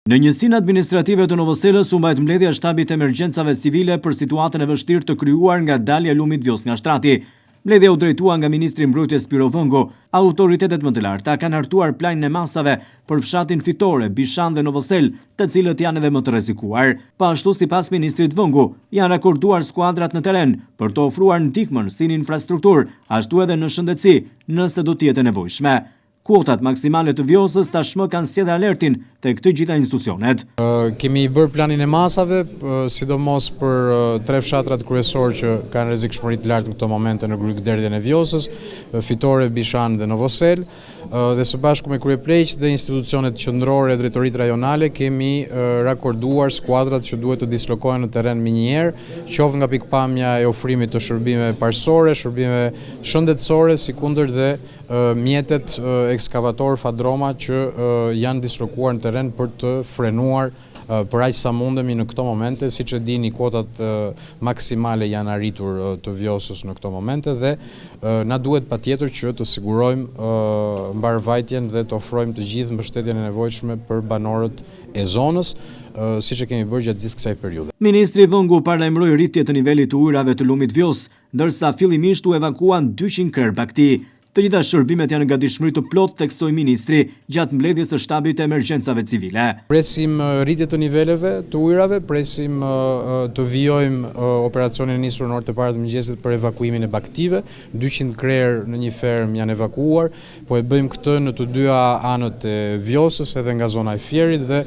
Në njësinë administrative të Novoselës u mbajt mbledhja shtabit emergjencave civile për situatën e vështirë të krijuar nga dalja e lumit Vjos nga shtrati. Mbledhja u drejtua nga Ministri i Mbrojtjes Spiro Vëngo. Autoritetet më të larta kanë hartuar planin e masave për fshatin Fitore, Bishan dhe Novosel, të cilët janë edhe më të rrezikuar. Ashtu, sipas Ministrit Vëngo, janë rakorduar skuadrat në teren për të ofruar ndihmën si në infrastrukturë, ashtu edhe në shëndetësi, nëse do të jetë nevojshme. Kuotat maksimale të Vjosës tashmë kanë sjellë alertin tek të gjitha institucionet. Kemi bërë planin e masave, sidomos për 3 fshatrat kryesorë që kanë rrezikshmëri të lartë në këto momente në kryeqytetin e Vjosës, Fitore, Bishan dhe Novosel, dhe së bashku me kryepleq dhe institucionet qendrore e drejtoritë rajonale kemi rakorduar skuadrat që duhet të dislokohen në terren minjer, qoftë nga pikpamja e ofrimit të shërbime parësore, shërbime shëndetësore, sikundër dhe mjetet ekskavator fadroma që janë dislokuar në terren për të frenuar për aq sa mundemi në këto momente. Siç e dini, kuotat maksimale janë arritur të Vjosës në këto momente dhe na duhet patjetër që të sigurojmë mbarvajtjen dhe të ofrojmë të gjithë mbështetjen e nevojshme për banorët e zonës, siç e kemi bërë gjatë gjithë kësaj periudhe. Ministri Vëngo paralajmëroi rritje të nivelit të ujrave të lumit Vjos, ndërsa fillimisht u evakuan 200 krerë bakti. Të gjitha shërbimet janë në gatishmëri të plot, theksoi ministri gjatë mbledhjes së shtabit të emergjencave civile. Presim rritje të niveleve të ujrave, presim të vijojmë operacionin e nisur në orët e para të mëngjesit për evakuimin e baktive. 200 krerë në një ferm janë evakuar, po e bëjmë këtë në të dyja anët e Vjosës edhe nga zona e Fierit dhe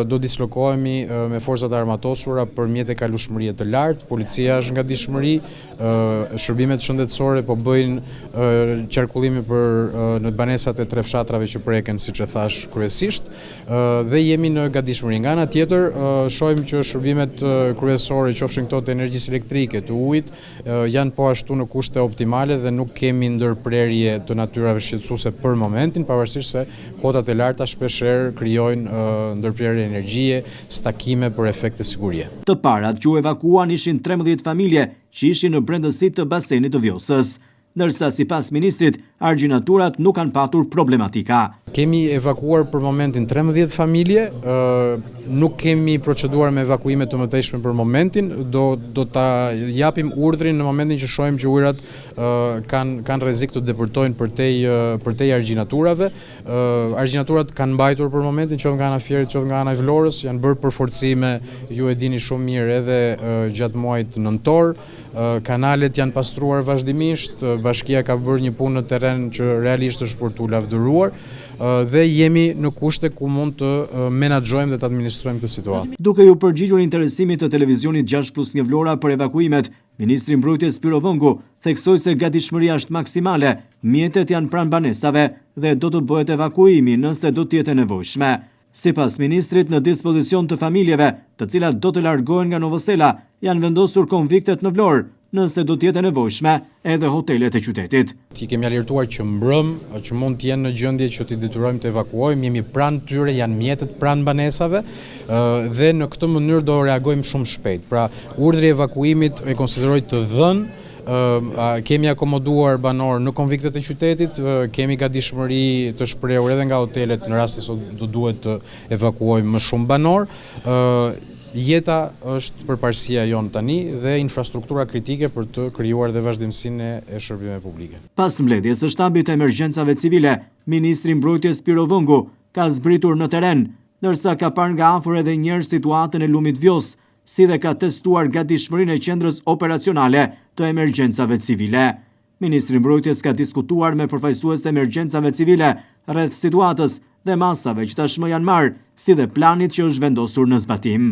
do dislokohemi me forcat armatosura për mjete kalueshmërie të lartë. Policia është në gatishmëri, shërbimet shëndetësore po bëjnë qarkullimi në banesat e 3 fshatrave që preken, siç e thash, kryesisht, dhe jemi në gatishmëri. Nga ana tjetër, shohim që shërbimet kryesore, qofshin këto të energjisë elektrike, të ujit, janë po ashtu në kushte optimale dhe nuk kemi ndërprerje të natyrave shqetësuese për momentin, pavarësisht se kuotat e larta shpeshherë krijojnë ndërprerje energjie, stakime për efekte sigurie. Të parat që u evakuan ishin 13 familje që ishin në brendësi të basenit të Vjosës, ndërsa sipas ministrit, argjinaturat nuk kanë patur problematika. Kemi evakuar për momentin 13 familje, nuk kemi proceduar me evakuime të mëtejshme për momentin, do ta japim urdhrin në momentin që shohim që ujrat kanë rrezik të depërtojnë përtej argjinaturave. Argjinaturat kanë mbajtur për momentin, qoftë nga ana e Fierit, qoftë nga ana e Vlorës, janë bërë përforcime, ju e dini shumë mirë, edhe gjatë muajit nëntor. Kanalet janë pastruar vazhdimisht, bashkia ka bërë një punë në terren që realisht është për t'u lavdëruar dhe jemi në kushte ku mund të menaxhojmë dhe të administrojmë këtë situatë. Duke ju përgjigjur interesimit të televizionit 6+1 Vlora për evakuimet, Ministri i Mbrojtjes Spiro Vëngo theksoi se gatishmëria është maksimale, mjetet janë pranë banesave dhe do të bëhet evakuimi nëse do të jetë nevojshme. Sipas ministrit, në dispozicion të familjeve, të cilat do të largohen nga Novosela, janë vendosur konviktet në Vlorë, nëse do të jetë nevojshme edhe hotelet e qytetit. Ti kemi alertuar që mbrëmë, që mund të jenë në gjendje që t'i detyrojmë të evakuojmë, jemi pranë tyre, janë mjetet pranë banesave dhe në këtë mënyrë do reagojmë shumë shpejt. Pra, urdhri i evakuimit e konsideroj të dhënë. Kemi akomoduar banor në konviktet e qytetit, kemi gatishmëri të shprehur edhe nga hotelet në rast se do duhet të evakuojmë më shumë banor. Jeta është përparësia jonë tani dhe infrastruktura kritike për të krijuar dhe vazhdimsinë e shërbimeve publike. Pas mbledhjes së shtabit të emergjencave civile, Ministri i Mbrojtjes Spiro Vëngo ka zbritur në teren, ndërsa ka parë nga afër edhe një herë situatën e lumit Vjos, si dhe ka testuar gatishmërinë e qendrës operacionale të emergjencave civile. Ministri i Mbrojtjes ka diskutuar me përfaqësues të emergjencave civile rreth situatës dhe masave që tashmë janë marrë, si dhe planit që është vendosur në zbatim.